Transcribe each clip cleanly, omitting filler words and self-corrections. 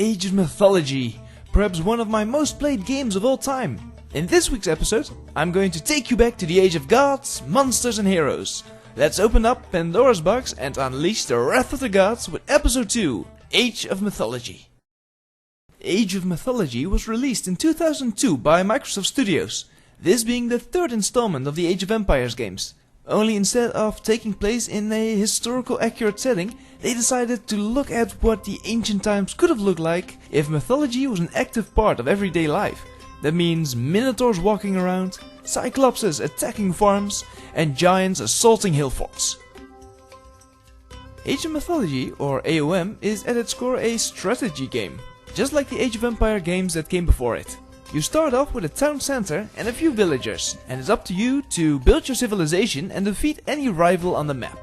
Age of Mythology, perhaps one of my most played games of all time. In this week's episode, I'm going to take you back to the age of gods, monsters and heroes. Let's open up Pandora's box and unleash the wrath of the gods with episode 2, Age of Mythology. Age of Mythology was released in 2002 by Microsoft Studios, this being the third installment of the Age of Empires games. Only instead of taking place in a historical accurate setting, they decided to look at what the ancient times could have looked like if mythology was an active part of everyday life. That means minotaurs walking around, cyclopses attacking farms, and giants assaulting hill forts. Age of Mythology, or AOM, is at its core a strategy game, just like the Age of Empire games that came before it. You start off with a town center and a few villagers, and it's up to you to build your civilization and defeat any rival on the map.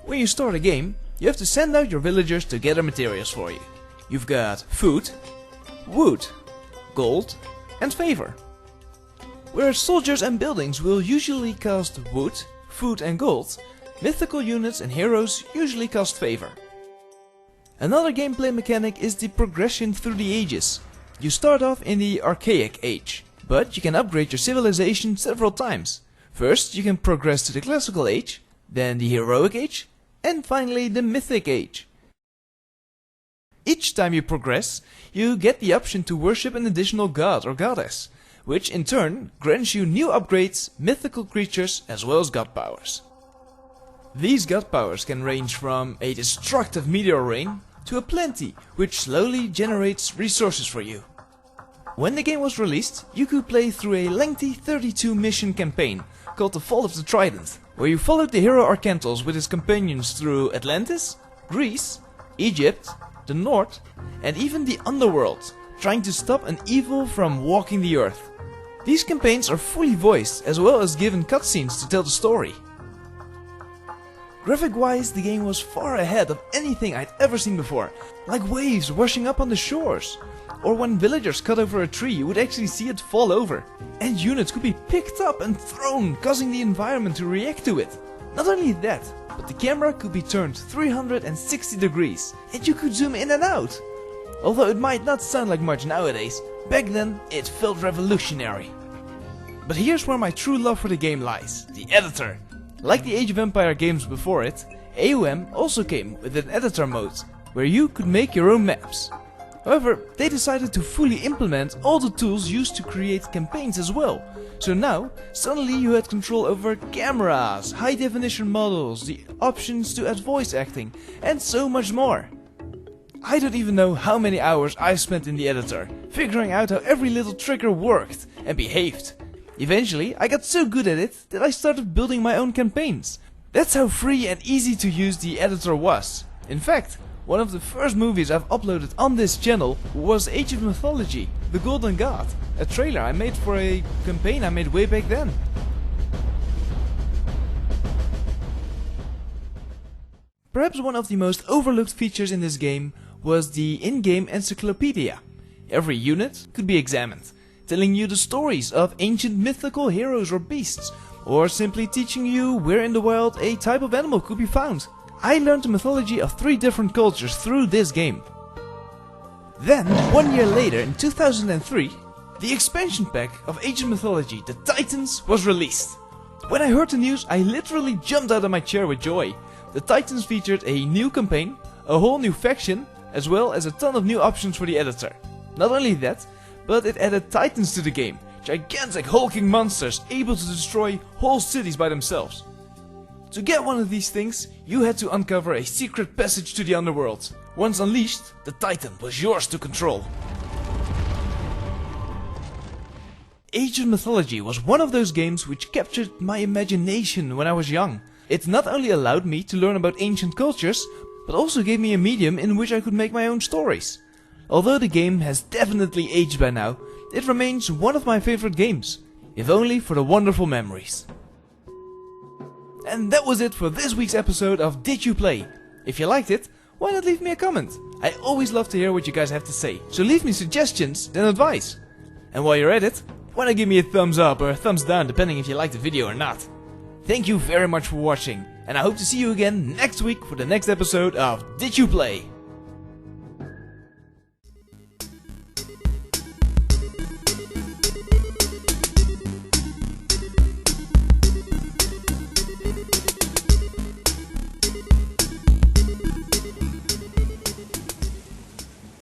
When you start a game, you have to send out your villagers to gather materials for you. You've got food, wood, gold, and favor. Whereas soldiers and buildings will usually cost wood, food and gold, mythical units and heroes usually cost favor. Another gameplay mechanic is the progression through the ages. You start off in the Archaic Age, but you can upgrade your civilization several times. First you can progress to the Classical Age, then the Heroic Age, and finally the Mythic Age. Each time you progress, you get the option to worship an additional god or goddess, which in turn grants you new upgrades, mythical creatures as well as god powers. These god powers can range from a destructive meteor rain to a plenty, which slowly generates resources for you. When the game was released, you could play through a lengthy 32 mission campaign called the Fall of the Trident, where you followed the hero Arkantos with his companions through Atlantis, Greece, Egypt, the North, and even the Underworld, trying to stop an evil from walking the earth. These campaigns are fully voiced as well as given cutscenes to tell the story. Graphic-wise, the game was far ahead of anything I'd ever seen before, like waves washing up on the shores, or when villagers cut over a tree you would actually see it fall over, and units could be picked up and thrown, causing the environment to react to it. Not only that, but the camera could be turned 360 degrees, and you could zoom in and out. Although it might not sound like much nowadays, back then it felt revolutionary. But here's where my true love for the game lies, the editor. Like the Age of Empire games before it, AOM also came with an editor mode, where you could make your own maps. However, they decided to fully implement all the tools used to create campaigns as well. So now, suddenly you had control over cameras, high definition models, the options to add voice acting, and so much more. I don't even know how many hours I spent in the editor, figuring out how every little trigger worked and behaved. Eventually, I got so good at it that I started building my own campaigns. That's how free and easy to use the editor was. In fact, one of the first movies I've uploaded on this channel was Age of Mythology, The Golden God, a trailer I made for a campaign I made way back then. Perhaps one of the most overlooked features in this game was the in-game Encyclopedia. Every unit could be examined, telling you the stories of ancient mythical heroes or beasts, or simply teaching you where in the wild a type of animal could be found. I learned the mythology of 3 different cultures through this game. Then, 1 year later in 2003, the expansion pack of Age of Mythology, The Titans, was released. When I heard the news, I literally jumped out of my chair with joy. The Titans featured a new campaign, a whole new faction, as well as a ton of new options for the editor. Not only that, but it added titans to the game, gigantic hulking monsters able to destroy whole cities by themselves. To get one of these things, you had to uncover a secret passage to the underworld. Once unleashed, the Titan was yours to control. Age of Mythology was one of those games which captured my imagination when I was young. It not only allowed me to learn about ancient cultures, but also gave me a medium in which I could make my own stories. Although the game has definitely aged by now, it remains one of my favorite games, if only for the wonderful memories. And that was it for this week's episode of Did You Play? If you liked it, why not leave me a comment? I always love to hear what you guys have to say, so leave me suggestions and advice. And while you're at it, why not give me a thumbs up or a thumbs down depending if you liked the video or not. Thank you very much for watching, and I hope to see you again next week for the next episode of Did You Play?